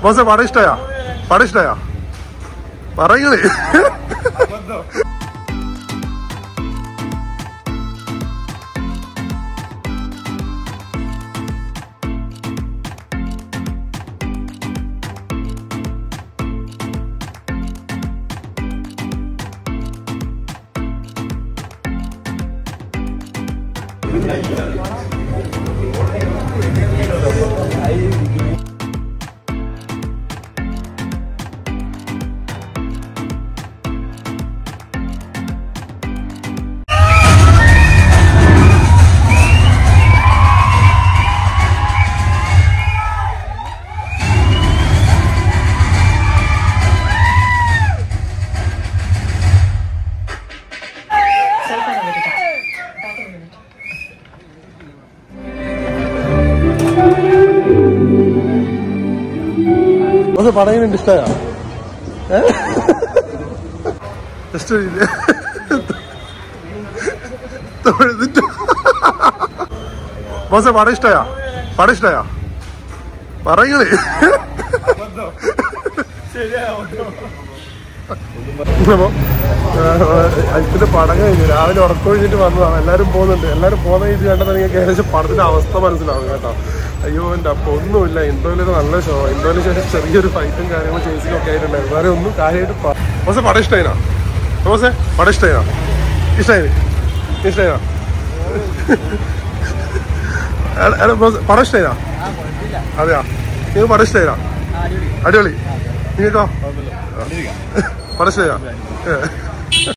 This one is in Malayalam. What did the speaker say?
ബോസേ പടം ഇഷ്ടമാ? പടം ഇഷ്ടമാ? പറയുന്നത് പടയുന്നുണ്ട്. ഇഷ്ടമാ? ബോസേ പടം ഇഷ്ടമാ? പടം ഇഷ്ടമാ? പറയുന്നത് അതിന്റെ പടം കഴിഞ്ഞു. രാവിലെ ഉറക്കം കഴിഞ്ഞിട്ട് വന്നതാണ്. എല്ലാവരും പോകുന്നുണ്ട്. എല്ലാവരും പോകുന്ന രീതി കണ്ടത് നിങ്ങൾക്ക് ഏകദേശം പടത്തിന്റെ അവസ്ഥ മനസ്സിലാവും കേട്ടോ. അയ്യോ എൻ്റെ അപ്പോൾ ഒന്നുമില്ല. ഇൻട്രോയിലൊരു നല്ല ഷോ. ഇൻട്രോയിന് ശേഷം ചെറിയൊരു ഫൈറ്റും കാര്യങ്ങളും ചേസിലും ഒക്കെ ആയിട്ടുണ്ടായിരുന്നു. വേറെ ഒന്നും കാര്യമായിട്ട് ബോസേ പടം ഇഷ്ടമായിനാ? ബോസേ പടം ഇഷ്ടമായിനാ? ഇഷ്ടമായി? ഇഷ്ടമായിനാ? പടം ഇഷ്ടമായിനാ? അതെയാ? നിങ്ങൾക്ക് പടം ഇഷ്ടമായിനാ? അടിപൊളി. നിങ്ങൾക്കോ? പടം ഇഷ്ടമായിനാ?